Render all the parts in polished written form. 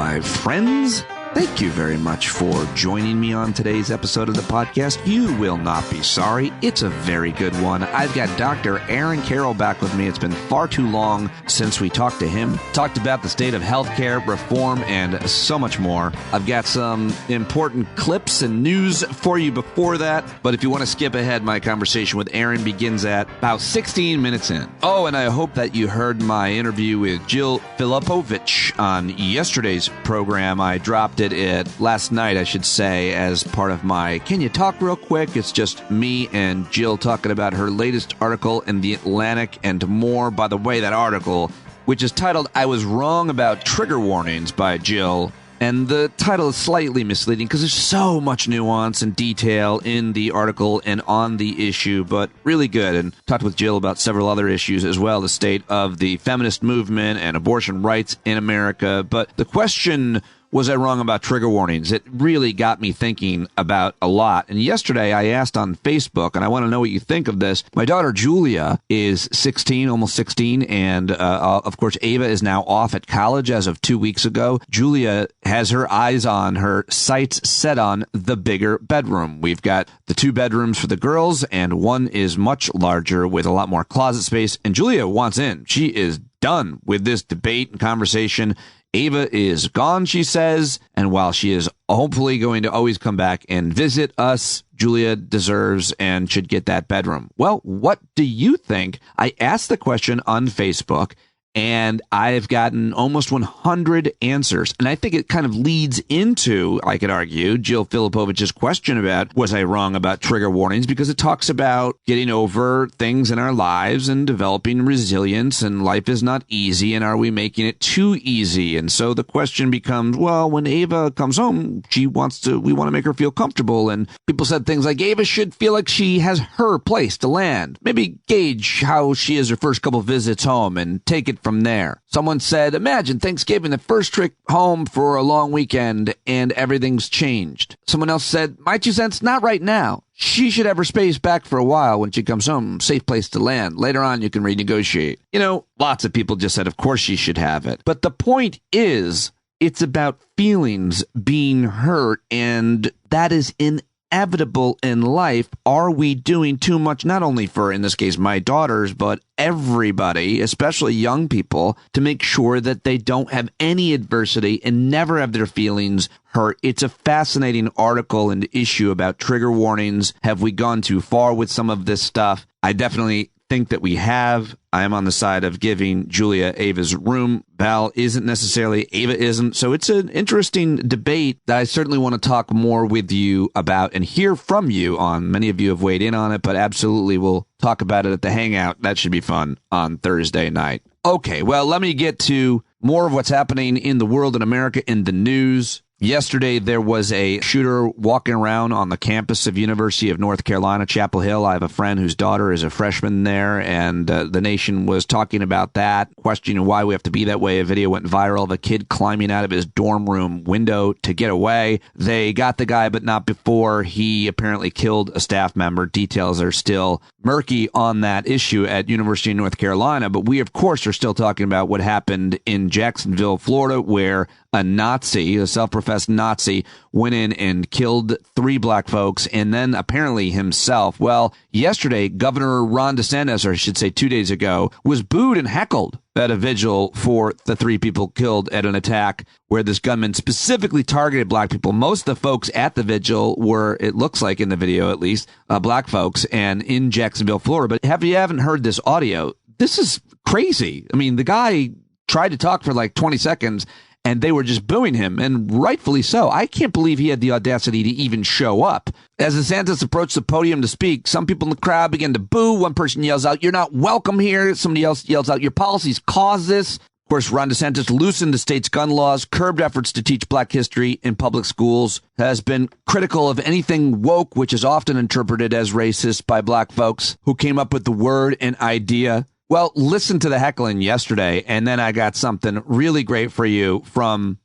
my friends. Thank you very much for joining me on today's episode of the podcast. You will not be sorry. It's a very good one. I've got Dr. Aaron Carroll back with me. It's been far too long since we talked to him. Talked about the state of healthcare reform and so much more. I've got some important clips and news for you before that. But if you want to skip ahead, my conversation with Aaron begins at about 16 minutes in. Oh, and I hope that you heard my interview with Jill Filipovich on yesterday's program. I dropped it last night, I should say, as part of my Can You Talk Real Quick? It's just me and Jill talking about her latest article in The Atlantic and more. By the way, that article, which is titled I Was Wrong About Trigger Warnings by Jill. And the title is slightly misleading because there's so much nuance and detail in the article and on the issue, but really good. And talked with Jill about several other issues as well, the state of the feminist movement and abortion rights in America. But the question, was I wrong about trigger warnings? It really got me thinking about a lot. And yesterday I asked on Facebook, and I want to know what you think of this. My daughter Julia is 16, almost 16, and of course Ava is now off at college as of 2 weeks ago. Julia has her eyes on, her sights set on the bigger bedroom. We've got the 2 bedrooms for the girls, and one is much larger with a lot more closet space. And Julia wants in. She is done with this debate and conversation. Ava is gone, she says, and while she is hopefully going to always come back and visit us, Julia deserves and should get that bedroom. Well, what do you think? I asked the question on Facebook, and I've gotten almost 100 answers. And I think it kind of leads into, I could argue, Jill Filipovich's question about, was I wrong about trigger warnings? Because it talks about getting over things in our lives and developing resilience, and life is not easy, and are we making it too easy? And so the question becomes, well, when Ava comes home, we want to make her feel comfortable. And people said things like, Ava should feel like she has her place to land. Maybe gauge how she is her first couple visits home and take it from there. Someone said, imagine Thanksgiving, the first trip home for a long weekend, and everything's changed. Someone else said, my 2 cents, not right now. She should have her space back for a while when she comes home. Safe place to land. Later on, you can renegotiate. You know, lots of people just said, of course she should have it. But the point is, it's about feelings being hurt, and that is inevitable in life. Are we doing too much, not only for, in this case, my daughters, but everybody, especially young people, to make sure that they don't have any adversity and never have their feelings hurt? It's a fascinating article and issue about trigger warnings. Have we gone too far with some of this stuff? I definitely think that we have. I am on the side of giving Julia Ava's room. Val isn't necessarily, Ava isn't. So it's an interesting debate that I certainly want to talk more with you about and hear from you on. Many of you have weighed in on it, but absolutely we'll talk about it at the Hangout. That should be fun on Thursday night. Okay, well, let me get to more of what's happening in the world in America in the news. Yesterday, there was a shooter walking around on the campus of University of North Carolina, Chapel Hill. I have a friend whose daughter is a freshman there, and the nation was talking about that, questioning why we have to be that way. A video went viral of a kid climbing out of his dorm room window to get away. They got the guy, but not before he apparently killed a staff member. Details are still murky on that issue at University of North Carolina, but we, of course, are still talking about what happened in Jacksonville, Florida, where a Nazi, a self-professed Nazi, went in and killed 3 black folks, and then apparently himself. Well, yesterday, Governor Ron DeSantis, or I should say 2 days ago, was booed and heckled at a vigil for the 3 people killed at an attack where this gunman specifically targeted black people. Most of the folks at the vigil were, it looks like in the video at least, black folks, and in Jacksonville, Florida. But if you haven't heard this audio, this is crazy. I mean, the guy tried to talk for like 20 seconds, and they were just booing him, and rightfully so. I can't believe he had the audacity to even show up. As DeSantis approached the podium to speak, some people in the crowd began to boo. One person yells out, "You're not welcome here." Somebody else yells out, "Your policies cause this." Of course, Ron DeSantis loosened the state's gun laws, curbed efforts to teach black history in public schools, has been critical of anything woke, which is often interpreted as racist by black folks who came up with the word and idea. Well, listen to the heckling yesterday, and then I got something really great for you from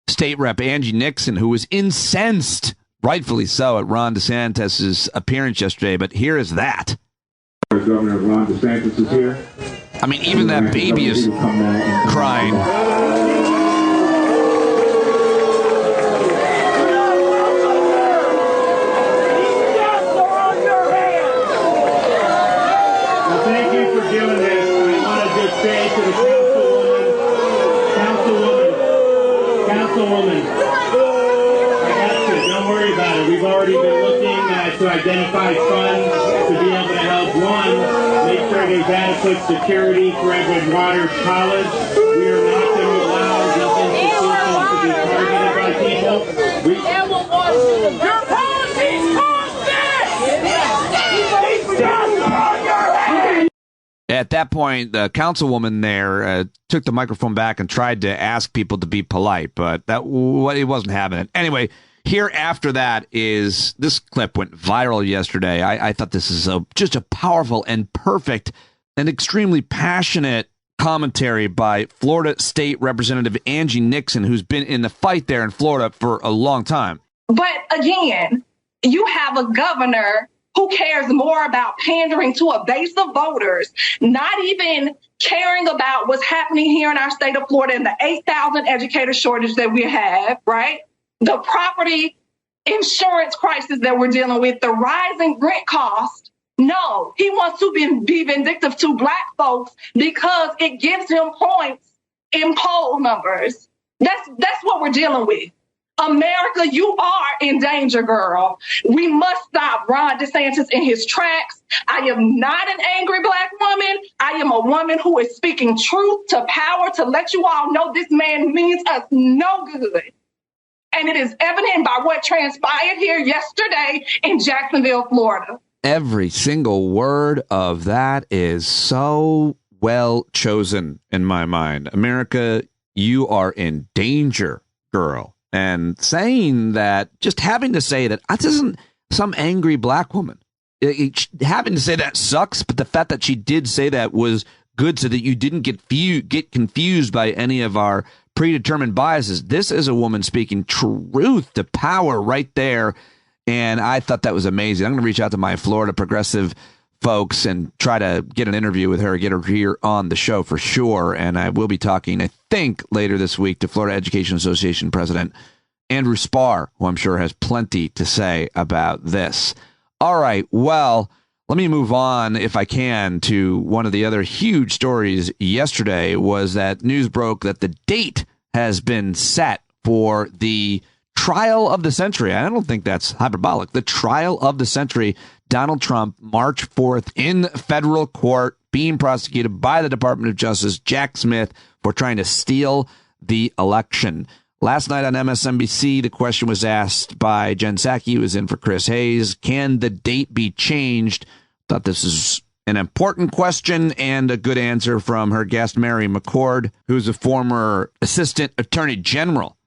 State Rep Angie Nixon, who was incensed, rightfully so, at Ron DeSantis' appearance yesterday. But here is that. Governor Ron DeSantis is here. I mean, even that baby is crying. to identify funds to be able to help, one, make sure there's adequate security for Edward Waters College. We are not going to allow these institutions to be targeted by people. Edward Waters, your policies caused this! These guns are on your head! At that point, the councilwoman there took the microphone back and tried to ask people to be polite, but it wasn't having it. Anyway, here after that is this clip went viral yesterday. I thought this is just a powerful and perfect and extremely passionate commentary by Florida State Representative Angie Nixon, who's been in the fight there in Florida for a long time. But again, you have a governor who cares more about pandering to a base of voters, not even caring about what's happening here in our state of Florida and the 8,000 educator shortage that we have, right? The property insurance crisis that we're dealing with, the rising rent cost. No, he wants to be vindictive to Black folks because it gives him points in poll numbers. That's what we're dealing with. America, you are in danger, girl. We must stop Ron DeSantis in his tracks. I am not an angry Black woman. I am a woman who is speaking truth to power to let you all know this man means us no good. And it is evident by what transpired here yesterday in Jacksonville, Florida. Every single word of that is so well chosen in my mind. America, you are in danger, girl. And saying that, just having to say that, this isn't some angry Black woman. Having to say that sucks, but the fact that she did say that was good so that you didn't get confused by any of our predetermined biases. This is a woman speaking truth to power right there. And I thought that was amazing. I'm going to reach out to my Florida progressive folks and try to get an interview with her, get her here on the show for sure. And I will be talking, I think, later this week to Florida Education Association President Andrew Spar, who I'm sure has plenty to say about this. All right, well, let me move on, if I can, to one of the other huge stories yesterday was that news broke that the date has been set for the trial of the century. I don't think that's hyperbolic. The trial of the century, Donald Trump, March 4th in federal court, being prosecuted by the Department of Justice, Jack Smith, for trying to steal the election. Last night on MSNBC, the question was asked by Jen Psaki, who was in for Chris Hayes. Can the date be changed? Thought this is an important question and a good answer from her guest, Mary McCord, who's a former assistant attorney general.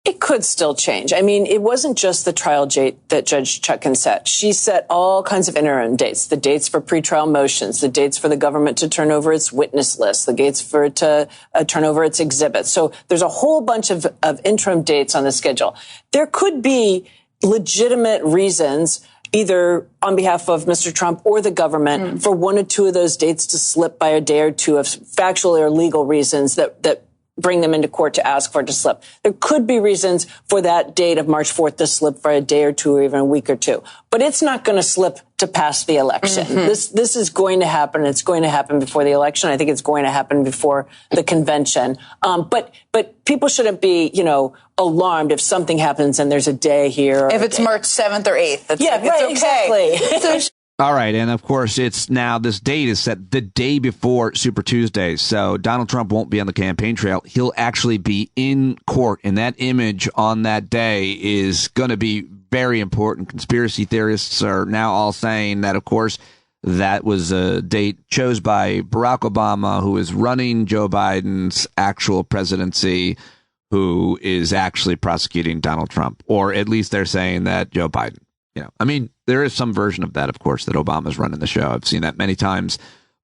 It could still change. I mean, it wasn't just the trial date that Judge Chutkan set. She set all kinds of interim dates, the dates for pretrial motions, the dates for the government to turn over its witness list, the dates for it to turn over its exhibits. So there's a whole bunch of interim dates on the schedule. There could be legitimate reasons, either on behalf of Mr. Trump or the government, for one or two of those dates to slip by a day or two of factual or legal reasons that bring them into court to ask for it to slip. There could be reasons for that date of March 4th to slip for a day or two or even a week or two. But it's not going to slip to pass the election. This is going to happen. It's going to happen before the election. I think it's going to happen before the convention. But people shouldn't be, alarmed if something happens and there's a day here. If it's March 7th or 8th. It's okay. Exactly. All right. And of course, it's now this date is set the day before Super Tuesday. So Donald Trump won't be on the campaign trail. He'll actually be in court. And that image on that day is going to be very important. Conspiracy theorists are now all saying that, of course, that was a date chose by Barack Obama, who is running Joe Biden's actual presidency, who is actually prosecuting Donald Trump. Or at least they're saying that Joe Biden. There is some version of that, of course, that Obama's running the show. I've seen that many times.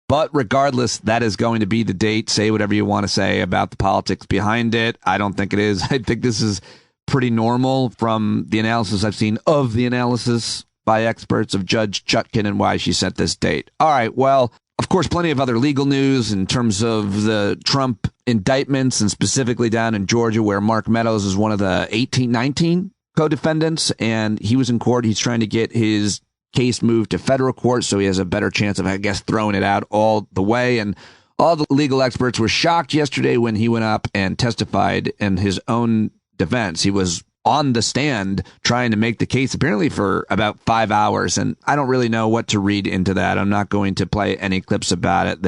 But regardless, that is going to be the date. Say whatever you want to say about the politics behind it. I don't think it is. I think this is pretty normal from the analysis I've seen of the analysis by experts of Judge Chutkan and why she set this date. All right. Well, of course, plenty of other legal news in terms of the Trump indictments and specifically down in Georgia, where Mark Meadows is one of the 19 co-defendants, and he was in court. He's trying to get his case moved to federal court so he has a better chance of, I guess, throwing it out all the way. And all the legal experts were shocked yesterday when he went up and testified in his own defense. He was on the stand trying to make the case apparently for about 5 hours. And I don't really know what to read into that. I'm not going to play any clips about it.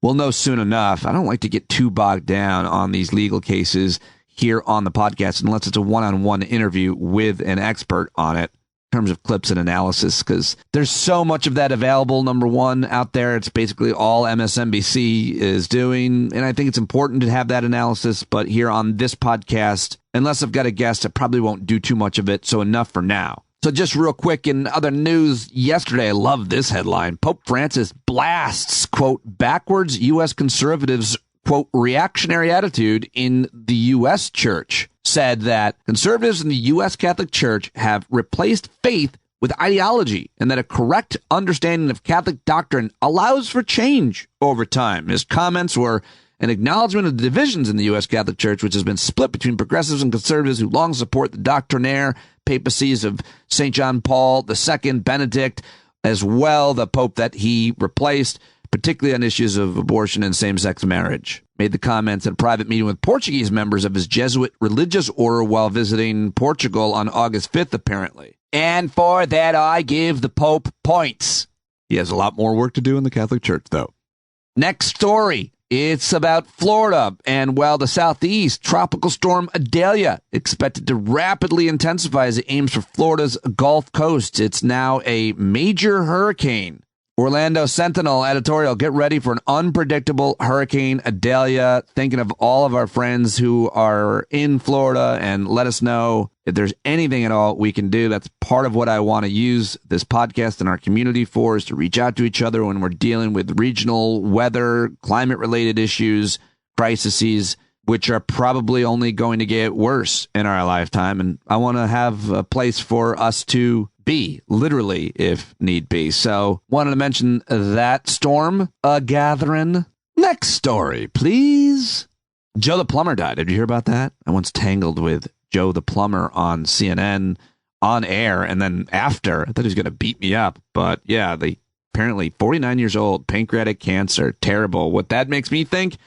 We'll know soon enough. I don't like to get too bogged down on these legal cases here on the podcast unless it's a one-on-one interview with an expert on it in terms of clips and analysis, because there's so much of that available, number one, out there. It's basically all MSNBC is doing, and I think it's important to have that analysis. But here on this podcast, unless I've got a guest, I probably won't do too much of it, so enough for now. So just real quick, in other news, yesterday, I love this headline. Pope Francis blasts, quote, backwards U.S. conservatives, quote, reactionary attitude in the U.S. church. Said that conservatives in the U.S. Catholic Church have replaced faith with ideology, and that a correct understanding of Catholic doctrine allows for change over time. His comments were an acknowledgement of the divisions in the U.S. Catholic Church, which has been split between progressives and conservatives who long support the doctrinaire papacies of St. John Paul II, Benedict, as well the Pope that he replaced, particularly on issues of abortion and same-sex marriage. Made the comments at a private meeting with Portuguese members of his Jesuit religious order while visiting Portugal on August 5th, apparently. And for that, I give the Pope points. He has a lot more work to do in the Catholic Church, though. Next story. It's about Florida and, well, the southeast. Tropical storm Idalia expected to rapidly intensify as it aims for Florida's Gulf Coast. It's now a major hurricane. Orlando Sentinel editorial, get ready for an unpredictable Hurricane Idalia. Thinking of all of our friends who are in Florida, and let us know if there's anything at all we can do. That's part of what I want to use this podcast and our community for, is to reach out to each other when we're dealing with regional weather, climate-related issues, crises, which are probably only going to get worse in our lifetime. And I want to have a place for us to be, literally, if need be. So, wanted to mention that storm gathering. Next story, please. Joe the Plumber died. Did you hear about that? I once tangled with Joe the Plumber on CNN on air, and then after, I thought he was going to beat me up. But yeah, apparently 49 years old, pancreatic cancer, terrible. What that makes me think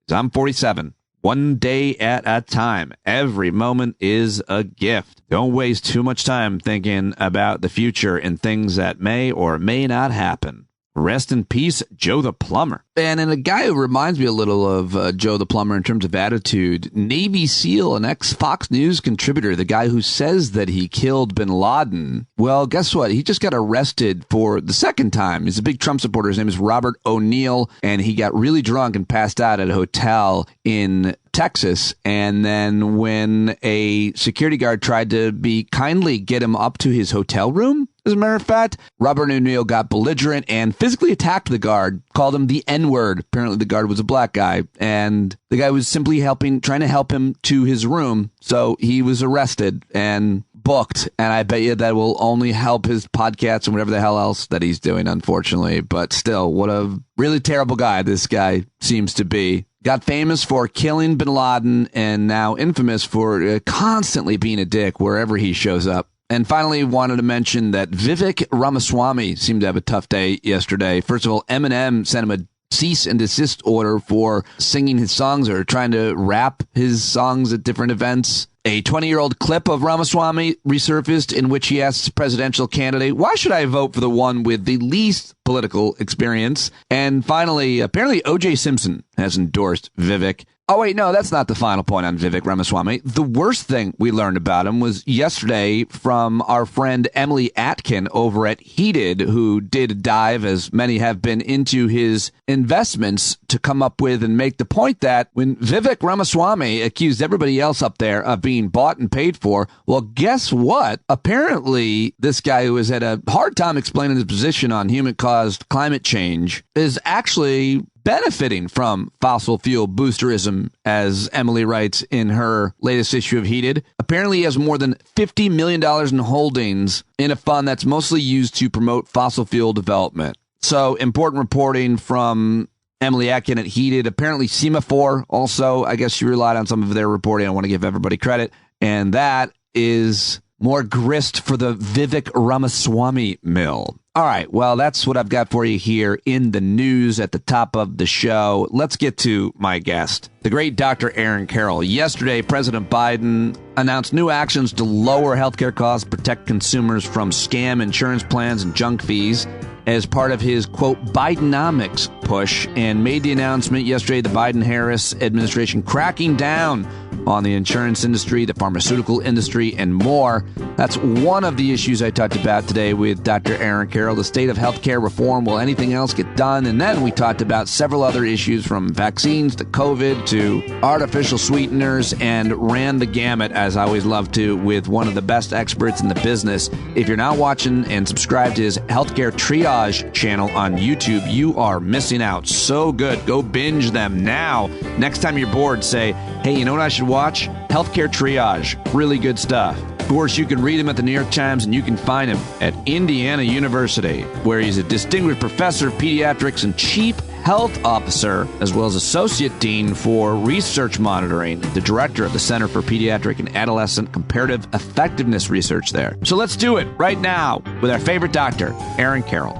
is I'm 47. One day at a time. Every moment is a gift. Don't waste too much time thinking about the future and things that may or may not happen. Rest in peace, Joe the Plumber. And a guy who reminds me a little of Joe the Plumber in terms of attitude, Navy SEAL, an ex-Fox News contributor, the guy who says that he killed bin Laden. Well, guess what? He just got arrested for the second time. He's a big Trump supporter. His name is Robert O'Neill, and he got really drunk and passed out at a hotel in Texas. And then when a security guard tried to be kindly get him up to his hotel room, as a matter of fact, Robert O'Neill got belligerent and physically attacked the guard, called him the N-word. Apparently the guard was a black guy, and the guy was simply trying to help him to his room. So he was arrested and booked, and I bet you that will only help his podcast and whatever the hell else that he's doing, unfortunately. But still, what a really terrible guy this guy seems to be. Got famous for killing bin Laden and now infamous for constantly being a dick wherever he shows up. And finally, wanted to mention that Vivek Ramaswamy seemed to have a tough day yesterday. First of all, Eminem sent him a cease and desist order for singing his songs or trying to rap his songs at different events. A 20-year-old clip of Ramaswamy resurfaced in which he asks presidential candidate, why should I vote for the one with the least political experience? And finally, apparently O.J. Simpson has endorsed Vivek. Oh, wait, no, that's not the final point on Vivek Ramaswamy. The worst thing we learned about him was yesterday from our friend Emily Atkin over at Heated, who did a dive, as many have been, into his investments to come up with and make the point that when Vivek Ramaswamy accused everybody else up there of being bought and paid for, well, guess what? Apparently, this guy who has had a hard time explaining his position on human-caused climate change is actually benefiting from fossil fuel boosterism, as Emily writes in her latest issue of Heated. Apparently, he has more than $50 million in holdings in a fund that's mostly used to promote fossil fuel development. So, important reporting from Emily Atkin at Heated. Apparently, Semaphore also, I guess she relied on some of their reporting. I want to give everybody credit. And that is more grist for the Vivek Ramaswamy mill. All right. Well, that's what I've got for you here in the news at the top of the show. Let's get to my guest, the great Dr. Aaron Carroll. Yesterday, President Biden announced new actions to lower healthcare costs, protect consumers from scam insurance plans and junk fees as part of his, quote, Bidenomics push, and made the announcement yesterday, the Biden-Harris administration cracking down on the insurance industry, the pharmaceutical industry, and more. That's one of the issues I talked about today with Dr. Aaron Carroll, the state of healthcare reform. Will anything else get done? And then we talked about several other issues, from vaccines to COVID to artificial sweeteners, and ran the gamut, as I always love to, with one of the best experts in the business. If you're not watching and subscribed to his Healthcare Triage channel on YouTube, you are missing out. So good. Go binge them now. Next time you're bored, say, hey, you know what I should watch? Healthcare Triage. Really good stuff. Of course, you can read him at the New York Times, and you can find him at Indiana University, where he's a distinguished professor of pediatrics and chief health officer, as well as associate dean for research monitoring, the director of the Center for Pediatric and Adolescent Comparative Effectiveness Research there. So let's do it right now with our favorite doctor, Aaron Carroll.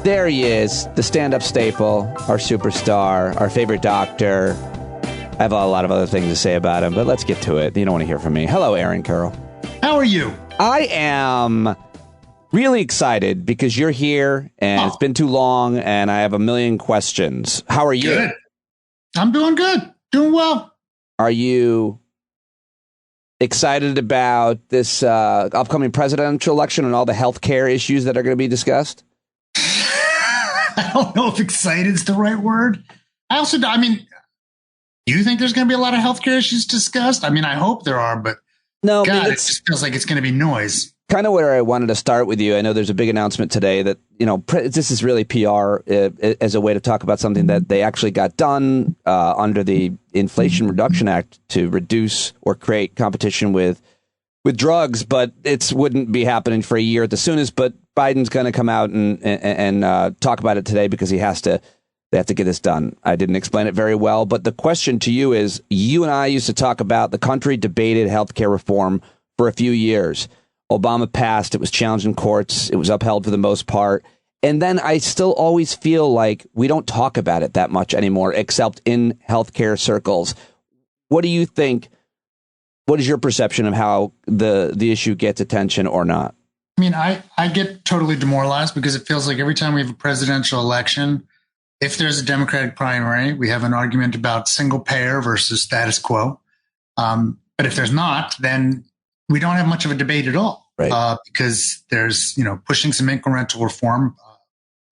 There he is, the stand-up staple, our superstar, our favorite doctor. I have a lot of other things to say about him, but let's get to it. You don't want to hear from me. Hello, Aaron Carroll. How are you? I am really excited because you're here, and it's been too long, and I have a million questions. How are you? Good. I'm doing good. Doing well. Are you excited about this upcoming presidential election and all the healthcare issues that are going to be discussed? I don't know if excited is the right word. Do you think there's going to be a lot of healthcare issues discussed? I mean, I hope there are, but no, God, it just feels like it's going to be noise. Kind of where I wanted to start with you. I know there's a big announcement today that, this is really PR as a way to talk about something that they actually got done under the Inflation Reduction Act to reduce or create competition with drugs, but it wouldn't be happening for a year at the soonest. But Biden's going to come out and talk about it today because they have to get this done. I didn't explain it very well, but the question to you is, you and I used to talk about the country debated healthcare reform for a few years. Obama passed. It was challenged in courts. It was upheld for the most part. And then I still always feel like we don't talk about it that much anymore, except in healthcare circles. What do you think? What is your perception of how the issue gets attention or not? I mean, I get totally demoralized because it feels like every time we have a presidential election, if there's a Democratic primary, we have an argument about single payer versus status quo. But if there's not, then we don't have much of a debate at all, right? Because there's, pushing some incremental reform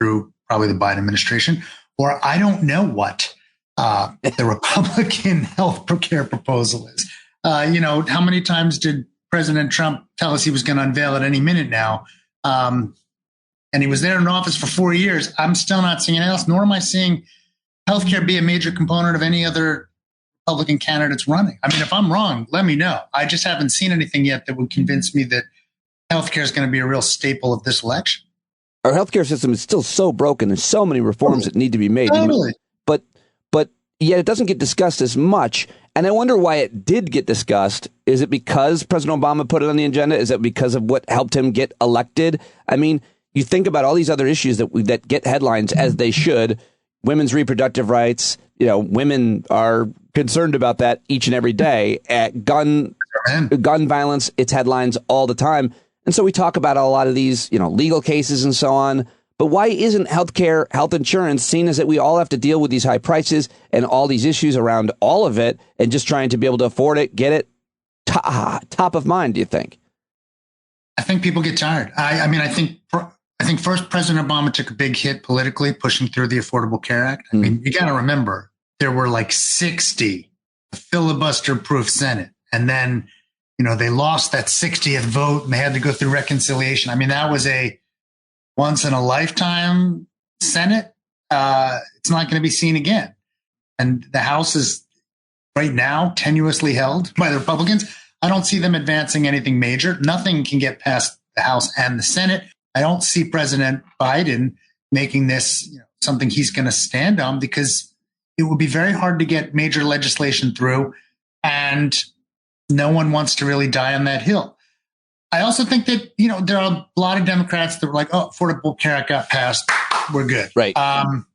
through probably the Biden administration, or I don't know what the Republican health care proposal is. How many times did President Trump tell us he was going to unveil it any minute now? And he was there in office for 4 years. I'm still not seeing anything else, nor am I seeing healthcare be a major component of any other Republican candidates running. I mean, if I'm wrong, let me know. I just haven't seen anything yet that would convince me that healthcare is going to be a real staple of this election. Our healthcare system is still so broken. There's so many reforms that need to be made. Totally. But yet it doesn't get discussed as much. And I wonder why it did get discussed. Is it because President Obama put it on the agenda? Is it because of what helped him get elected? I mean, you think about all these other issues that get headlines, as they should. Women's reproductive rights. Women are concerned about that each and every day. Gun violence, it's headlines all the time. And so we talk about a lot of these, legal cases and so on. But why isn't health insurance seen as that we all have to deal with these high prices and all these issues around all of it, and just trying to be able to afford it, get it top of mind, do you think? I think people get tired. I think first President Obama took a big hit politically, pushing through the Affordable Care Act. I mean, you got to remember, there were like 60 filibuster-proof Senate. And then, they lost that 60th vote and they had to go through reconciliation. I mean, that was a once-in-a-lifetime Senate. It's not going to be seen again. And the House is right now tenuously held by the Republicans. I don't see them advancing anything major. Nothing can get past the House and the Senate. I don't see President Biden making this something he's going to stand on, because it would be very hard to get major legislation through, and no one wants to really die on that hill. I also think that, there are a lot of Democrats that were like, oh, Affordable Care Act got passed. We're good. Right.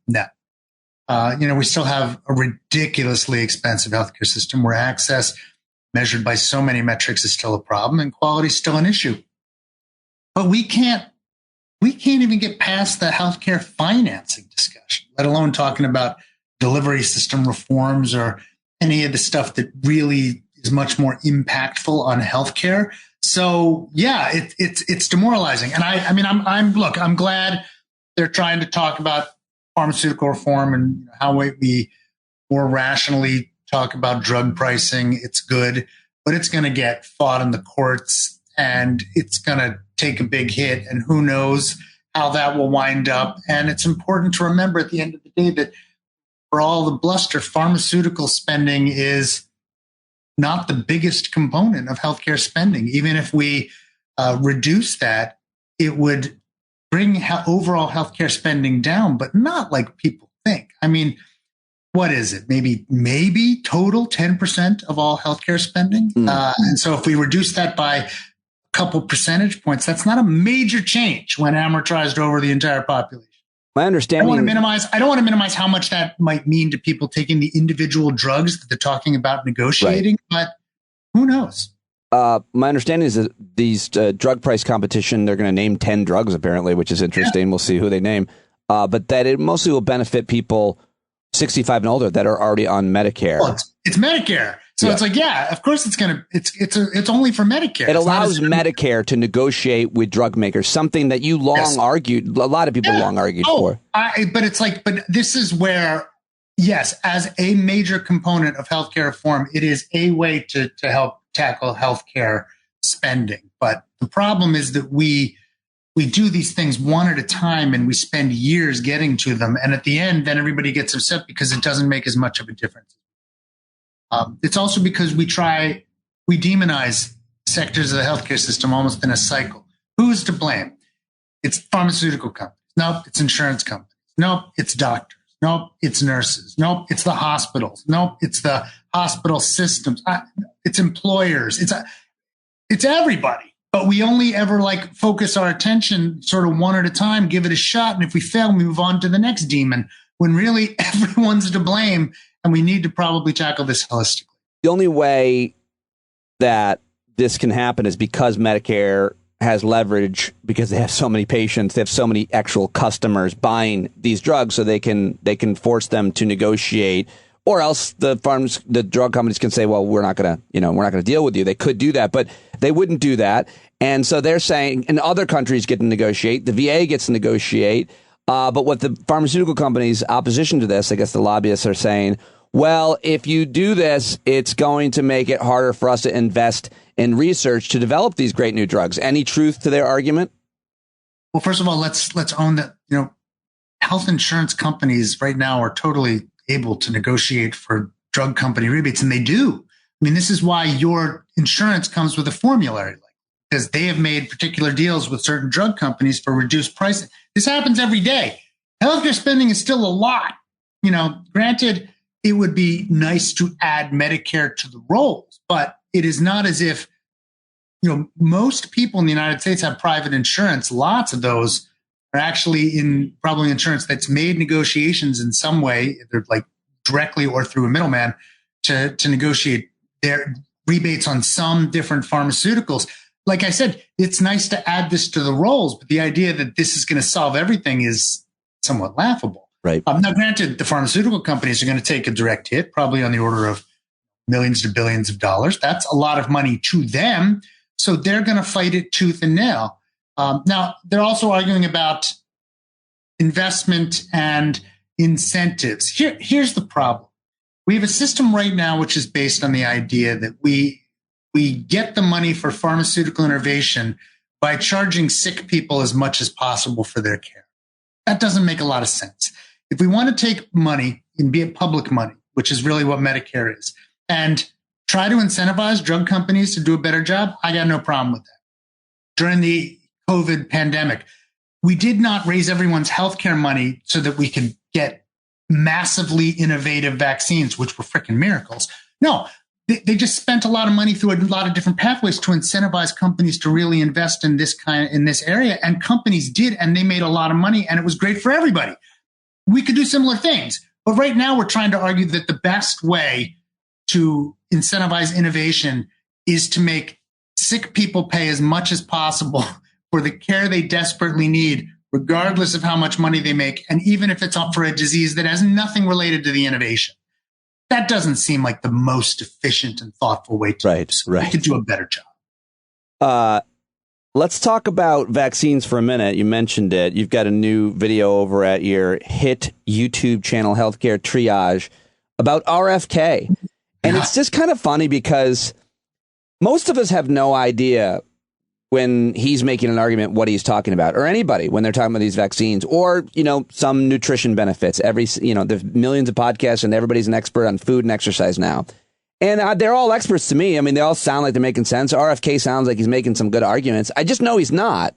No. We still have a ridiculously expensive healthcare system where access measured by so many metrics is still a problem and quality is still an issue. But we can't even get past the healthcare financing discussion, let alone talking about delivery system reforms or any of the stuff that really is much more impactful on healthcare. So yeah, it's demoralizing. And I'm glad they're trying to talk about pharmaceutical reform and how we more rationally talk about drug pricing. It's good, but it's going to get fought in the courts and it's going to take a big hit. And who knows how that will wind up. And it's important to remember at the end of the day that for all the bluster, pharmaceutical spending is not the biggest component of healthcare spending. Even if we reduce that, it would bring overall healthcare spending down, but not like people think. I mean, what is it? Maybe total 10% of all healthcare spending. And so if we reduce that by a couple percentage points, that's not a major change when amortized over the entire population. My understanding. I don't want to minimize how much that might mean to people taking the individual drugs that they're talking about negotiating, but who knows? My understanding is that these drug price competition, they're going to name 10 drugs apparently, which is interesting. Yeah. We'll see who they name. But that it mostly will benefit people 65 and older that are already on Medicare. Well, it's Medicare. So it's like, yeah, of course it's only for Medicare. It allows Medicare to negotiate with drug makers, something that you long argued, a lot of people long argued for. But this is where, yes, as a major component of healthcare reform, it is a way to help tackle healthcare spending. But the problem is that we do these things one at a time and we spend years getting to them. And at the end, then everybody gets upset because it doesn't make as much of a difference. It's also because we demonize sectors of the healthcare system almost in a cycle. Who's to blame? It's pharmaceutical companies. Nope, it's insurance companies. Nope, it's doctors. Nope, it's nurses. Nope, it's the hospitals. Nope, it's the hospital systems. It's employers. It's everybody. But we only ever focus our attention sort of one at a time, give it a shot. And if we fail, we move on to the next demon when really everyone's to blame. And we need to probably tackle this holistically. The only way that this can happen is because Medicare has leverage, because they have so many patients, they have so many actual customers buying these drugs, so they can force them to negotiate, or else the drug companies can say, well, we're not going to deal with you. They could do that, but they wouldn't do that. And so they're saying, and other countries get to negotiate, the VA gets to negotiate. But what the pharmaceutical companies' opposition to this, I guess the lobbyists are saying, well, if you do this, it's going to make it harder for us to invest in research to develop these great new drugs. Any truth to their argument? Well, first of all, let's own that, health insurance companies right now are totally able to negotiate for drug company rebates, and they do. I mean, this is why your insurance comes with a formulary, because they have made particular deals with certain drug companies for reduced pricing. This happens every day. Healthcare spending is still a lot. Granted, it would be nice to add Medicare to the rolls, but it is not as if, most people in the United States have private insurance. Lots of those are actually in probably insurance that's made negotiations in some way, either directly or through a middleman, to negotiate their rebates on some different pharmaceuticals. Like I said, it's nice to add this to the rolls, but the idea that this is going to solve everything is somewhat laughable. Right. Now, granted, the pharmaceutical companies are going to take a direct hit, probably on the order of millions to billions of dollars. That's a lot of money to them. So they're going to fight it tooth and nail. Now, they're also arguing about investment and incentives. Here's the problem. We have a system right now which is based on the idea that we get the money for pharmaceutical innovation by charging sick people as much as possible for their care. That doesn't make a lot of sense. If we want to take money, and be it public money, which is really what Medicare is, and try to incentivize drug companies to do a better job, I got no problem with that. During the COVID pandemic, we did not raise everyone's healthcare money so that we could get massively innovative vaccines, which were freaking miracles. No, they just spent a lot of money through a lot of different pathways to incentivize companies to really invest in this area. And companies did, and they made a lot of money, and it was great for everybody. We could do similar things. But right now we're trying to argue that the best way to incentivize innovation is to make sick people pay as much as possible for the care they desperately need, regardless of how much money they make, and even if it's up for a disease that has nothing related to the innovation. That doesn't seem like the most efficient and thoughtful way to do it. So we could do a better job. Let's talk about vaccines for a minute. You mentioned it. You've got a new video over at your hit YouTube channel, Healthcare Triage, about RFK. And it's just kind of funny because most of us have no idea when he's making an argument what he's talking about, or anybody when they're talking about these vaccines, or, some nutrition benefits. There's millions of podcasts and everybody's an expert on food and exercise now. And they're all experts to me. I mean, they all sound like they're making sense. RFK sounds like he's making some good arguments. I just know he's not.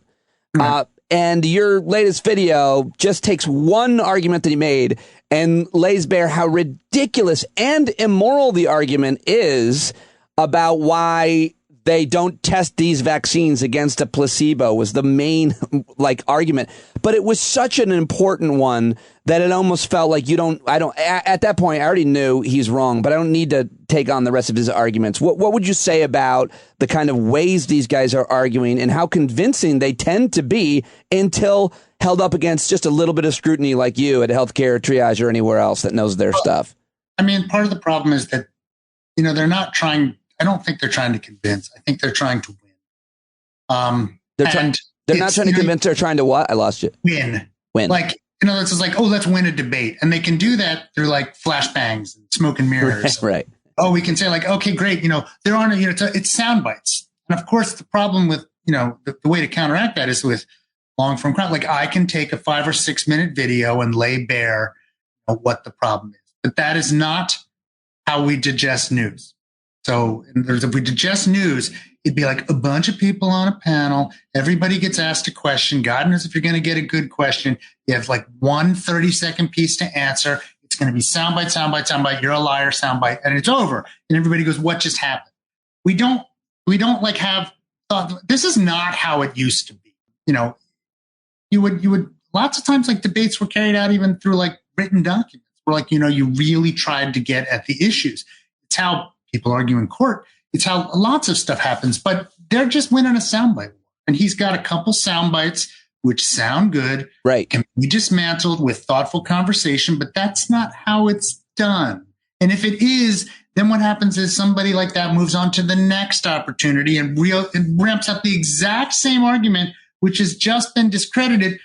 And your latest video just takes one argument that he made and lays bare how ridiculous and immoral the argument is about why they don't test these vaccines against a placebo was the main argument. But it was such an important one that it almost felt like at that point, I already knew he's wrong, but I don't need to take on the rest of his arguments. What would you say about the kind of ways these guys are arguing and how convincing they tend to be until held up against just a little bit of scrutiny like you at Healthcare Triage or anywhere else that knows their stuff? I mean, part of the problem is that, they're not trying. I don't think they're trying to convince. I think they're trying to win. They're not trying to convince. They're trying to what? I lost you. Win. It's just like, let's win a debate. And they can do that through flashbangs and smoke and mirrors. Right. Oh, we can say okay, great. There aren't, it's sound bites. And of course, the problem with, the way to counteract that is with long form content. I can take a 5 or 6 minute video and lay bare what the problem is. But that is not how we digest news. So if we digest news, it'd be like a bunch of people on a panel. Everybody gets asked a question. God knows if you're going to get a good question. You have one 30-second piece to answer. It's going to be soundbite, soundbite, soundbite. You're a liar, soundbite, and it's over. And everybody goes, "What just happened?" We don't have thought. This is not how it used to be. You would lots of times debates were carried out even through written documents where you really tried to get at the issues. It's how people argue in court. It's how lots of stuff happens, but they're just winning a soundbite. And he's got a couple sound bites which sound good, right? Can be dismantled with thoughtful conversation, but that's not how it's done. And if it is, then what happens is somebody like that moves on to the next opportunity and ramps up the exact same argument, which has just been discredited.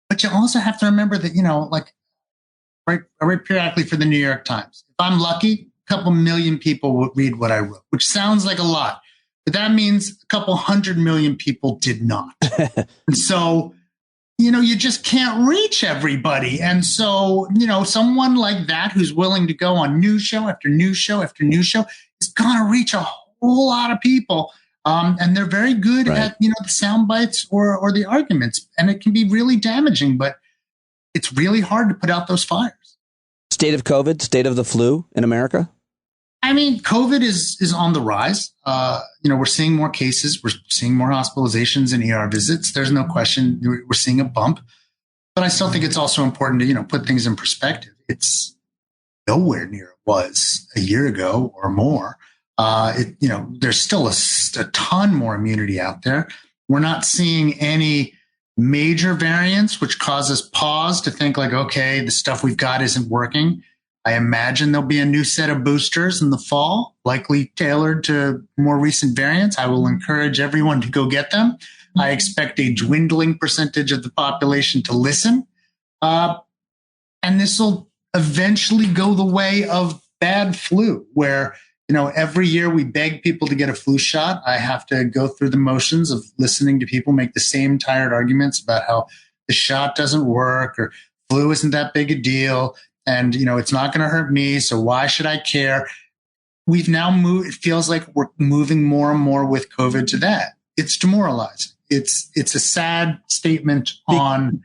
But you also have to remember that, I write periodically for the New York Times. If I'm lucky, a couple million people will read what I wrote, which sounds like a lot. But that means a couple 100 million people did not. And so, you just can't reach everybody. And so, someone like that who's willing to go on news show after news show after news show is going to reach a whole lot of people. And they're very good at, the sound bites or the arguments. And it can be really damaging, but it's really hard to put out those fires. State of COVID, state of the flu in America? I mean, COVID is on the rise. We're seeing more cases. We're seeing more hospitalizations and ER visits. There's no question we're seeing a bump. But I still think it's also important to, put things in perspective. It's nowhere near it was a year ago or more. There's still a ton more immunity out there. We're not seeing any major variants, which causes pause to think okay, the stuff we've got isn't working. I imagine there'll be a new set of boosters in the fall, likely tailored to more recent variants. I will encourage everyone to go get them. I expect a dwindling percentage of the population to listen. And this will eventually go the way of bad flu, where, every year we beg people to get a flu shot. I have to go through the motions of listening to people make the same tired arguments about how the shot doesn't work or flu isn't that big a deal. And, it's not going to hurt me. So why should I care? We've now moved. It feels like we're moving more and more with COVID to that. It's demoralizing. It's a sad statement on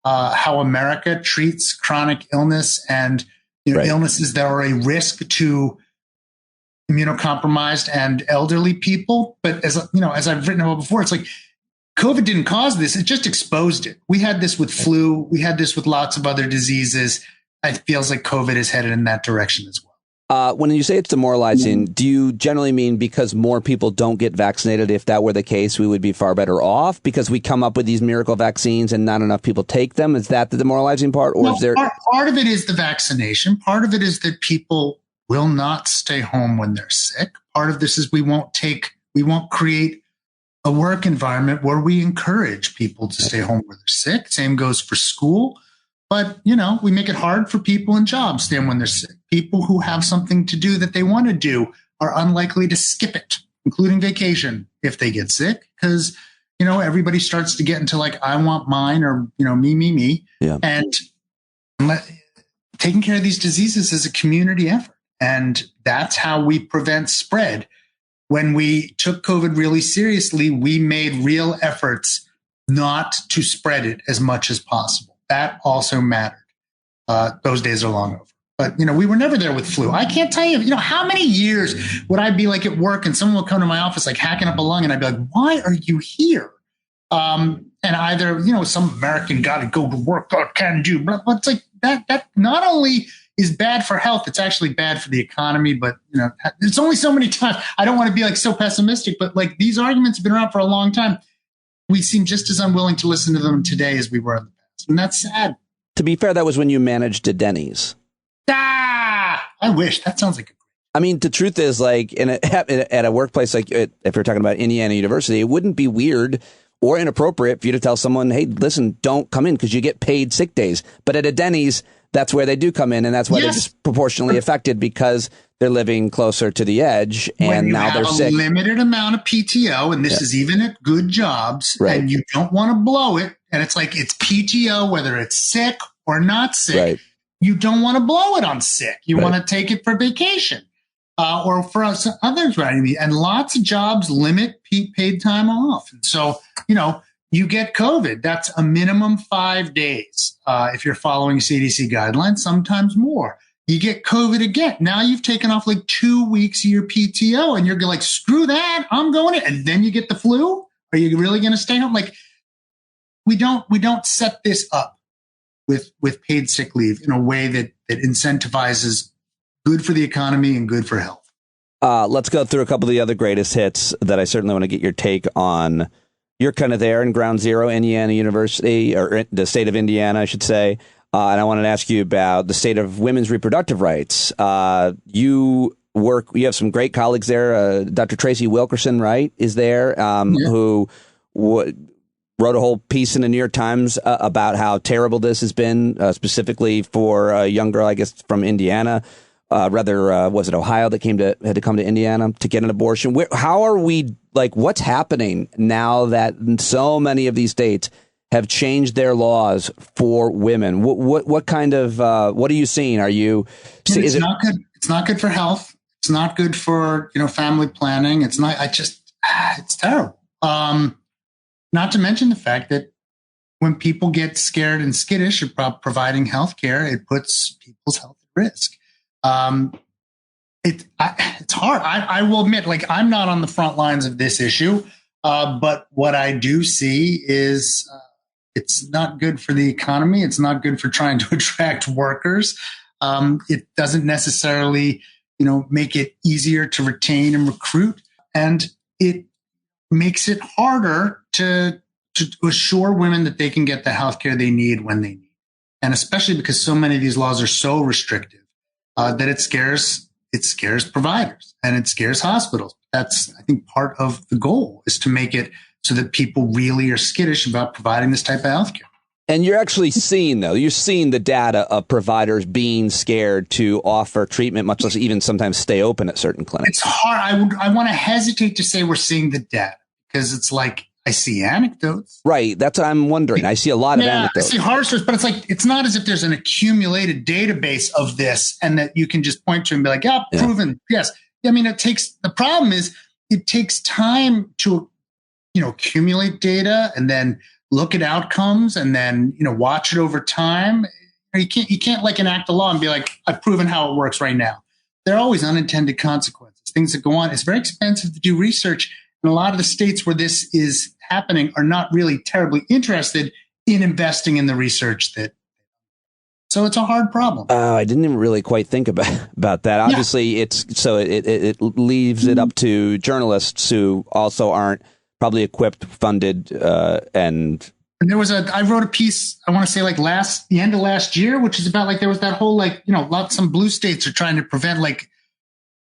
how America treats chronic illness and illnesses that are a risk to immunocompromised and elderly people. But as I've written about before, it's like COVID didn't cause this. It just exposed it. We had this with flu. We had this with lots of other diseases. It feels like COVID is headed in that direction as well. When you say it's demoralizing, do you generally mean because more people don't get vaccinated? If that were the case, we would be far better off because we come up with these miracle vaccines and not enough people take them. Is that the demoralizing part? Or is there part of it is the vaccination. Part of it is that people will not stay home when they're sick. Part of this is we won't create a work environment where we encourage people to stay home when they're sick. Same goes for school. But, we make it hard for people in jobs to stay when they're sick. People who have something to do that they want to do are unlikely to skip it, including vacation, if they get sick. Because, everybody starts to get into like, I want mine or, me. Yeah. And taking care of these diseases is a community effort. And that's how we prevent spread. When we took COVID really seriously, we made real efforts not to spread it as much as possible. That also mattered. Those days are long over. But, we were never there with flu. I can't tell you, how many years would I be like at work and someone would come to my office like hacking up a lung and I'd be like, why are you here? And either, some American got to go to work, God can do. But it's like that not only is bad for health, it's actually bad for the economy. But, there's only so many times. I don't want to be like so pessimistic, but like these arguments have been around for a long time. We seem just as unwilling to listen to them today as we were in the past. And that's sad. To be fair, that was when you managed a Denny's. I wish. That sounds like I mean, the truth is, like, at a workplace, like if you're talking about Indiana University, it wouldn't be weird or inappropriate for you to tell someone, hey, listen, don't come in because you get paid sick days. But at a Denny's, that's where they do come in. And that's why they're disproportionately affected because they're living closer to the edge. And now they're sick. When you have a limited amount of PTO, and this is even at good jobs, and you don't want to blow it. And it's like it's PTO, whether it's sick or not sick. Right. You don't want to blow it on sick. You want to take it for vacation or for others. And lots of jobs limit paid time off. And so, you get COVID. That's a minimum 5 days if you're following CDC guidelines, sometimes more. You get COVID again. Now you've taken off like 2 weeks of your PTO and you're like, screw that. I'm going in. And then you get the flu. Are you really going to stay home? Like we don't set this up with paid sick leave in a way that incentivizes good for the economy and good for health. Let's go through a couple of the other greatest hits that I certainly want to get your take on. You're kind of there in ground zero, Indiana University, or the state of Indiana, I should say. And I wanted to ask you about the state of women's reproductive rights. You have some great colleagues there. Dr. Tracy Wilkerson, right, is there, who wrote a whole piece in the New York Times about how terrible this has been, specifically for a young girl, I guess, from Indiana. Was it Ohio that had to come to Indiana to get an abortion? How are we, what's happening now that so many of these states have changed their laws for women? What kind of, what are you seeing? It's not good. It's not good for health. It's not good for, family planning. It's terrible. Not to mention the fact that when people get scared and skittish about providing health care, it puts people's health at risk. It's hard. I will admit, I'm not on the front lines of this issue, but what I do see is it's not good for the economy. It's not good for trying to attract workers. It doesn't necessarily, make it easier to retain and recruit, and it makes it harder to assure women that they can get the health care they need when they need. And especially because so many of these laws are so restrictive that it scares providers and it scares hospitals. That's, I think, part of the goal is to make it so that people really are skittish about providing this type of health care. And you're actually seeing the data of providers being scared to offer treatment, much less even sometimes stay open at certain clinics. It's hard. I want to hesitate to say we're seeing the data because it's like I see anecdotes. Right. That's what I'm wondering. I see a lot of anecdotes. I see horror stories, but it's not as if there's an accumulated database of this and that you can just point to and be like, proven. Yes. I mean, the problem is it takes time to, accumulate data and then look at outcomes and then, watch it over time. You can't enact a law and be like, I've proven how it works right now. There are always unintended consequences. things that go on. It's very expensive to do research. And a lot of the states where this is happening are not really terribly interested in investing in the research that. So it's a hard problem. I didn't even really quite think about that. Obviously, it leaves it up to journalists who also aren't probably equipped, funded, and there was I wrote a piece, I want to say the end of last year, which is about there was that whole some blue states are trying to prevent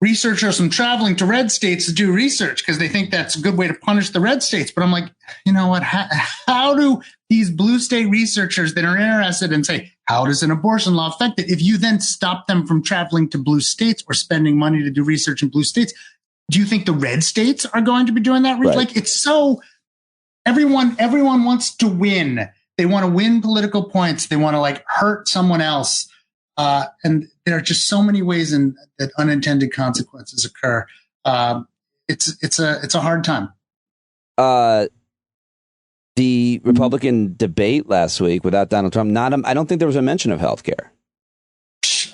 researchers from traveling to red states to do research because they think that's a good way to punish the red states. But I'm like, you know what? How do these blue state researchers that are interested in say, how does an abortion law affect it? If you then stop them from traveling to blue states or spending money to do research in blue states, do you think the red states are going to be doing that? Right. It's so everyone wants to win. They want to win political points. They want to hurt someone else. And there are just so many ways that unintended consequences occur. It's a hard time. The Republican debate last week without Donald Trump, I don't think there was a mention of healthcare.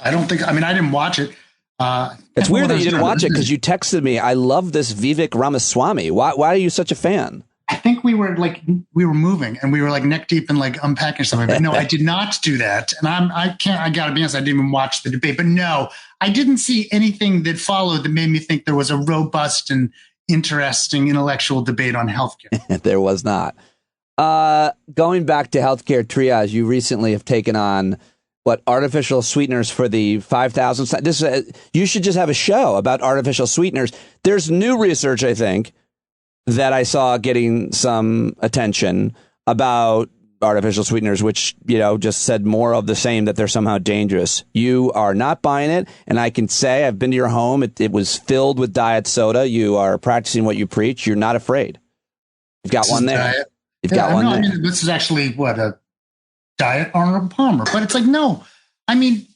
I didn't watch it. It's weird that you didn't watch it because you texted me, I love this Vivek Ramaswamy. Why are you such a fan? I think we were moving and we were neck deep in unpacking something. But no, I did not do that. And I gotta be honest, I didn't even watch the debate. But no, I didn't see anything that followed that made me think there was a robust and interesting intellectual debate on healthcare. There was not. Going back to healthcare triage, you recently have taken on artificial sweeteners for the 5,000. You should just have a show about artificial sweeteners. There's new research, I think, that I saw getting some attention about artificial sweeteners, which, just said more of the same, that they're somehow dangerous. You are not buying it. And I can say I've been to your home. It was filled with diet soda. You are practicing what you preach. You're not afraid. You've got one there. You've got one there. I mean, this is actually a diet Arnold Palmer, but it's no. I mean,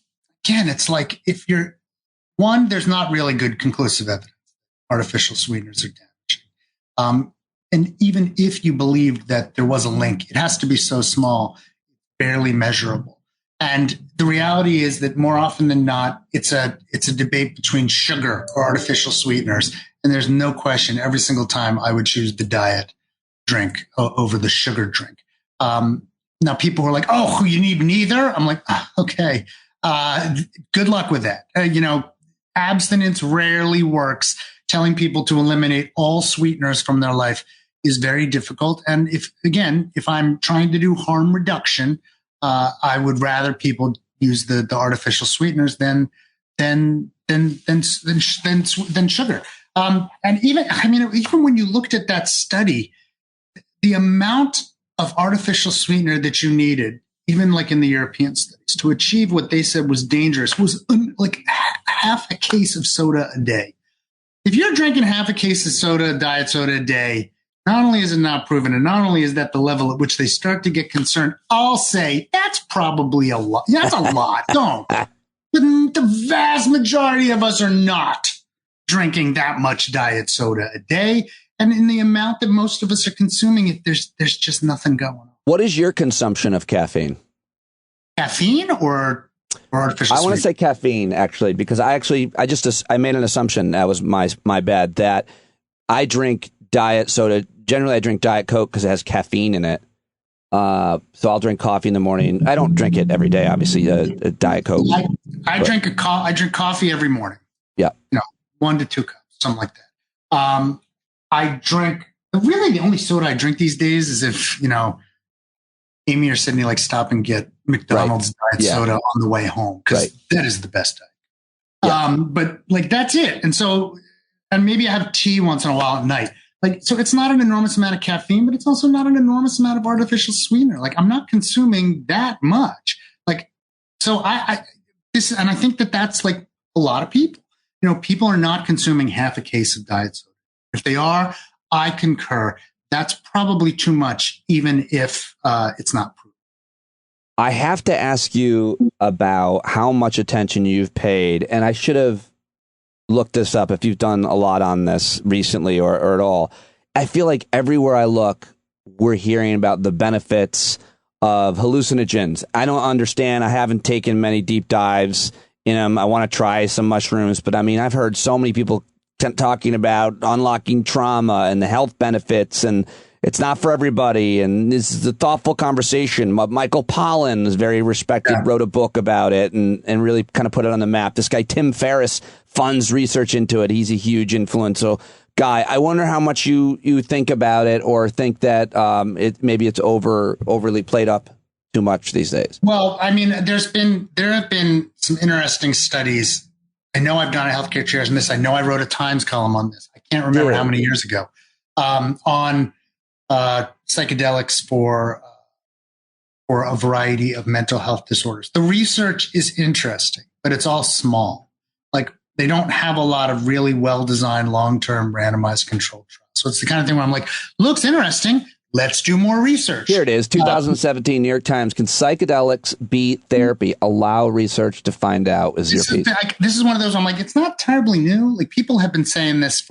again, it's if you're one, there's not really good conclusive evidence. Artificial sweeteners are damaging. And even if you believed that there was a link, it has to be so small, barely measurable. And the reality is that more often than not, it's a debate between sugar or artificial sweeteners. And there's no question every single time I would choose the diet drink over the sugar drink. Now people were like, oh, you need neither. I'm like, okay, good luck with that. Abstinence rarely works. Telling people to eliminate all sweeteners from their life is very difficult. And if I'm trying to do harm reduction, I would rather people use the artificial sweeteners than sugar. And even when you looked at that study, the amount of artificial sweetener that you needed, even in the European studies, to achieve what they said was dangerous was half a case of soda a day. If you're drinking half a case of soda, diet soda a day, not only is it not proven, and not only is that the level at which they start to get concerned, I'll say that's probably a lot. That's a lot. Don't. The vast majority of us are not drinking that much diet soda a day. And in the amount that most of us are consuming it, there's just nothing going on. What is your consumption of caffeine? Caffeine or artificial? I want to say caffeine, actually, because I made an assumption, that was my bad, that I drink diet soda. Generally, I drink Diet Coke because it has caffeine in it. So I'll drink coffee in the morning. I don't drink it every day, obviously. Diet Coke. I drink coffee every morning. Yeah, 1 to 2 cups, something like that. I drink. Really, the only soda I drink these days is if Amy or Sydney stop and get McDonald's diet soda on the way home, because that is the best diet. Yeah. But that's it. And maybe I have tea once in a while at night. So it's not an enormous amount of caffeine, but it's also not an enormous amount of artificial sweetener. I'm not consuming that much. So I think that's a lot of people. People are not consuming half a case of diet soda. If they are, I concur. That's probably too much, even if it's not proven. I have to ask you about how much attention you've paid, and I should have looked this up if you've done a lot on this recently or at all. I feel like everywhere I look, we're hearing about the benefits of hallucinogens. I don't understand. I haven't taken many deep dives in them. I want to try some mushrooms, but I've heard so many people talking about unlocking trauma and the health benefits, and it's not for everybody. And this is a thoughtful conversation. Michael Pollan is very respected, wrote a book about it and really kind of put it on the map. This guy, Tim Ferriss, funds research into it. He's a huge influential guy. I wonder how much you think about it, or think that maybe it's overly played up too much these days. Well, I mean, there have been some interesting studies. I know I've done a healthcare chairs on this. I know I wrote a Times column on this. I can't remember how many years ago, on psychedelics for a variety of mental health disorders. The research is interesting, but it's all small. Like, they don't have a lot of really well-designed long-term randomized controlled trials. So it's the kind of thing where I'm like, looks interesting. Let's do more research. Here it is, 2017, New York Times. Can psychedelics beat therapy? Allow research to find out, is your piece. This is one of those, I'm like, it's not terribly new. Like, people have been saying this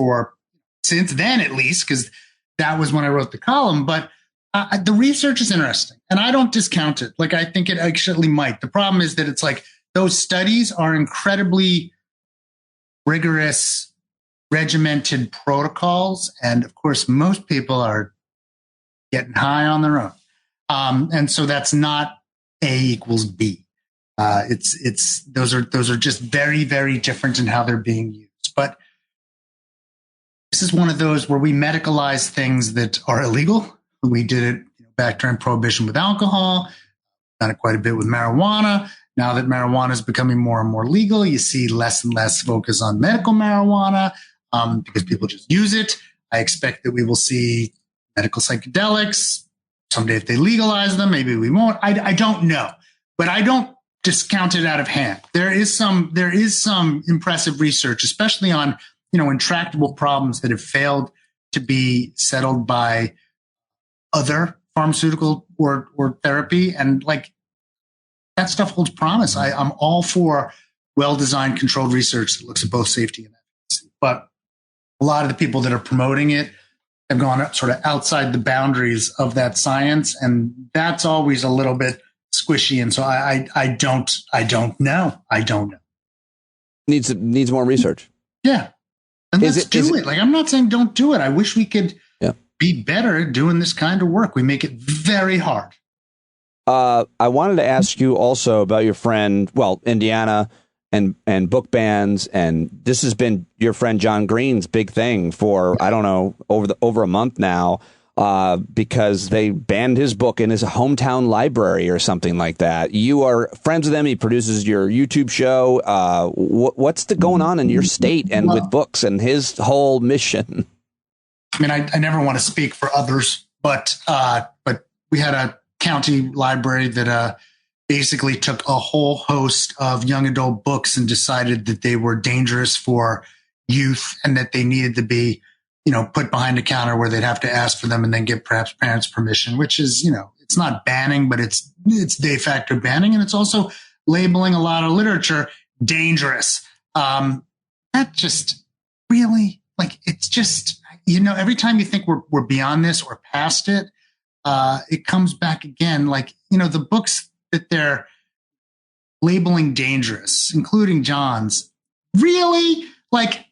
since then, at least, because that was when I wrote the column. But the research is interesting, and I don't discount it. Like, I think it actually might. The problem is that it's like those studies are incredibly rigorous, regimented protocols. And of course, most people are getting high on their own. And so that's not A equals B. Those are just very, very different in how they're being used. But this is one of those where we medicalize things that are illegal. We did it back during Prohibition with alcohol, done it quite a bit with marijuana. Now that marijuana is becoming more and more legal, you see less and less focus on medical marijuana because people just use it. I expect that we will see medical psychedelics someday if they legalize them. Maybe we won't. I don't know, but I don't discount it out of hand. There is some impressive research, especially on intractable problems that have failed to be settled by other pharmaceutical or therapy, and like, that stuff holds promise. I'm all for well-designed, controlled research that looks at both safety and efficacy. But a lot of the people that are promoting it have gone sort of outside the boundaries of that science, and that's always a little bit squishy. And so I don't know. Needs more research. Yeah, and let's do it. Like, I'm not saying don't do it. I wish we could be better at doing this kind of work. We make it very hard. I wanted to ask you also about your friend, Indiana and book bans. And this has been your friend John Green's big thing for, I don't know, over a month now, because they banned his book in his hometown library or something like that. You are friends with him. He produces your YouTube show. What's going on in your state and with books and his whole mission? I mean, I never want to speak for others, but we had a county library that basically took a whole host of young adult books and decided that they were dangerous for youth and that they needed to be, put behind a counter where they'd have to ask for them and then get perhaps parents' permission, which is, it's not banning, but it's de facto banning. And it's also labeling a lot of literature dangerous. That just really, like, it's just, every time you think we're beyond this or past it, it comes back again. Like, the books that they're labeling dangerous, including John's, really, like,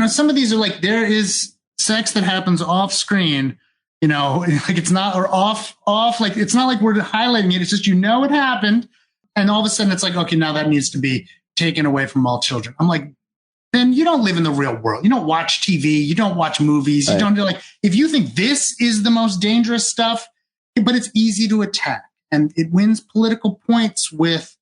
some of these are like, there is sex that happens off screen, like, it's not, or off, like, it's not like we're highlighting it. It's just, it happened. And all of a sudden it's like, okay, now that needs to be taken away from all children. I'm like, then you don't live in the real world. You don't watch TV. You don't watch movies. You don't do, like, if you think this is the most dangerous stuff, but it's easy to attack and it wins political points with,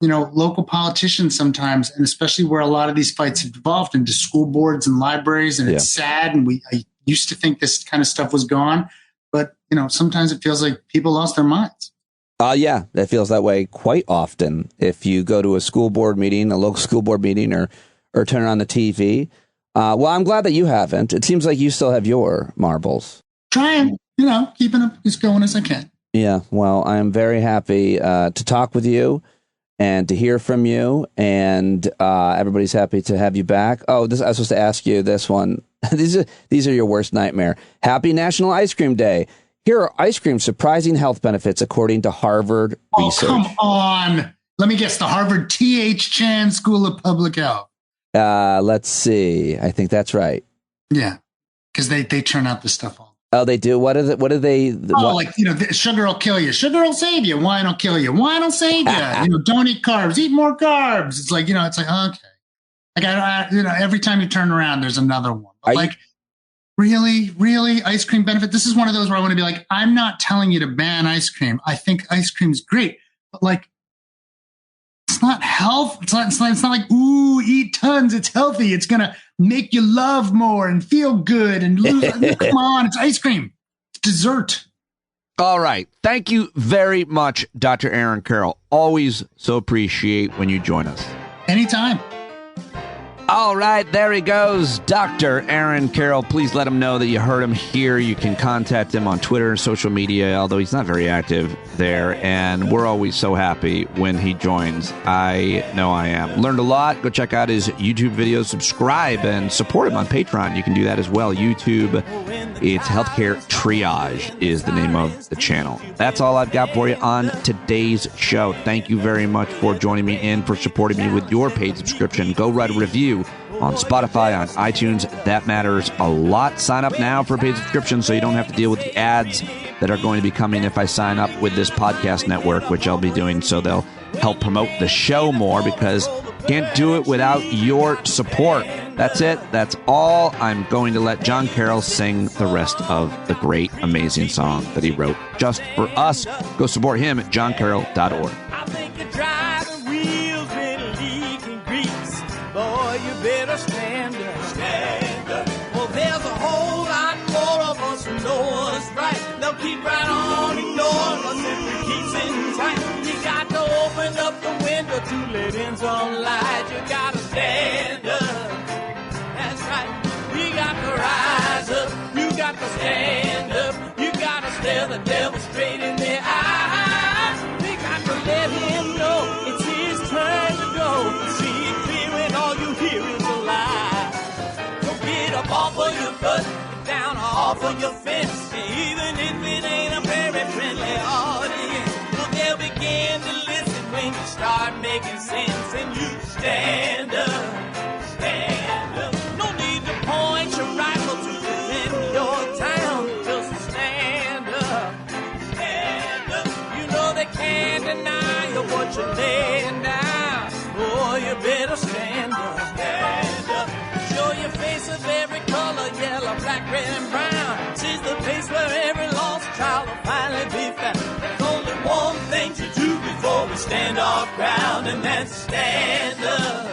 local politicians sometimes, and especially where a lot of these fights have evolved into school boards and libraries. And it's sad. And I used to think this kind of stuff was gone, but sometimes it feels like people lost their minds. Yeah, that feels that way quite often. If you go to a school board meeting, a local school board meeting, or turn on the TV. Well, I'm glad that you haven't. It seems like you still have your marbles. Trying, keeping it as going as I can. Yeah, well, I'm very happy to talk with you and to hear from you. And everybody's happy to have you back. Oh, I was supposed to ask you this one. These are your worst nightmare. Happy National Ice Cream Day. Here are ice cream's surprising health benefits according to Harvard research. Oh, come on. Let me guess, the Harvard T.H. Chan School of Public Health. Let's see. I think that's right. Yeah, because they churn out this stuff all. Oh, they do. What are they? Like sugar will kill you. Sugar will save you. Wine will kill you. Wine will save you. Don't eat carbs. Eat more carbs. It's like it's like okay. Like every time you turn around, there's another one. But really, ice cream benefit. This is one of those where I want to be like, I'm not telling you to ban ice cream. I think ice cream's great, but like, it's not health. It's not like eat tons. It's healthy. It's gonna make you love more and feel good and lose. Come on, it's ice cream. It's dessert. All right. Thank you very much, Dr. Aaron Carroll. Always so appreciate when you join us. Anytime. All right, there he goes, Dr. Aaron Carroll. Please let him know that you heard him here. You can contact him on Twitter and social media, although he's not very active there, and we're always so happy when he joins. I know I am. Learned a lot. Go check out his YouTube videos, subscribe, and support him on Patreon. You can do that as well. YouTube, it's Healthcare Triage is the name of the channel. That's all I've got for you on today's show. Thank you very much for joining me and for supporting me with your paid subscription. Go write a review on Spotify, on iTunes. That matters a lot. Sign up now for a paid subscription so you don't have to deal with the ads that are going to be coming if I sign up with this podcast network, which I'll be doing, so they'll help promote the show more, because can't do it without your support. That's it. That's all. I'm going to let John Carroll sing the rest of the great, amazing song that he wrote just for us. Go support him at johncarroll.org. I think you're driving wheels with leaking grease. Boy, you better stand up. Stand up. Well, there's a whole lot more of us who know what's right. They'll keep right on ignoring us if we keep sitting tight. You got to open up the window to let in some light. You got to stand up. That's right. We got to rise up. You got to stand up. You got to stare the devil straight in the eye. We got to let him know it's his turn to go. See it clear when all you hear is a lie. So get up off of your butt, get down off of your fence. Even if it ain't a very friendly audience, well, they'll begin to listen when you start making sense. And you stand up, stand up. No need to point your rifle to defend your town. Just stand up, stand up. You know they can't deny you what you're laying down. Boy, you better stand up, stand up. Show your face of every color, yellow, black, red, and brown. She's the place where every lost child will finally be found. There's only one thing to do before we stand our ground, and that's stand up,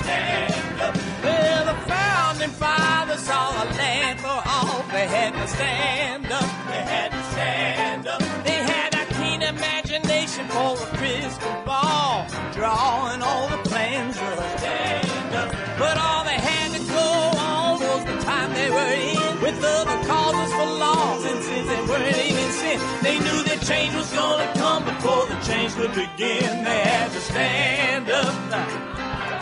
stand up. Well, the founding fathers saw a land for all. They had to stand up, they had to stand up. They had a keen imagination for a crystal ball, drawing all the plans of stand up. But all they had to go on was the time they were in, with other causes for loss, and since they weren't even sin, they knew that change was gonna come before the change could begin. They had to stand up.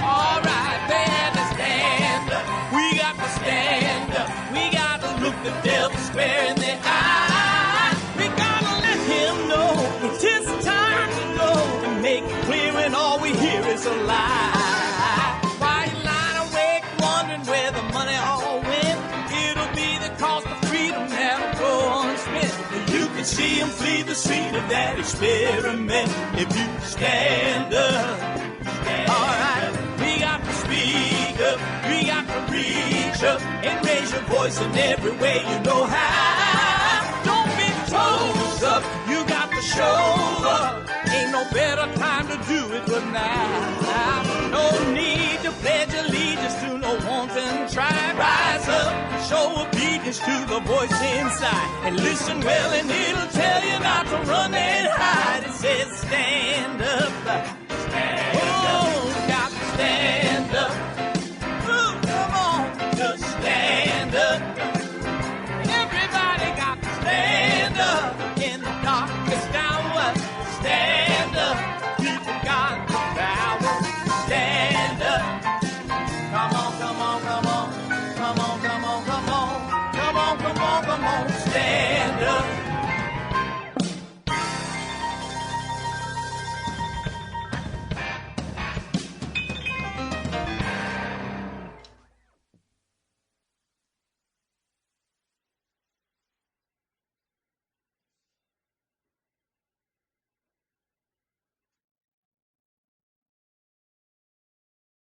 All right, they had to stand up. We got to stand up. We got to look the devil square in the eye. We gotta let him know it's his time to go, and make it clear when all we hear is a lie. Why you lying awake wondering where the money all went? It'll be the cost of freedom that'll go unspent. You can see him flee the scene of that experiment if you stand up. All right, we got to speak up, we got to reach up, and raise your voice in every way you know how. Don't be toes up, you got to show up. Ain't no better time to do it but now. No need to pledge allegiance to no wanton tribe. Rise up, show obedience to the voice inside, and listen well and it'll tell you not to run and hide. It says stand up.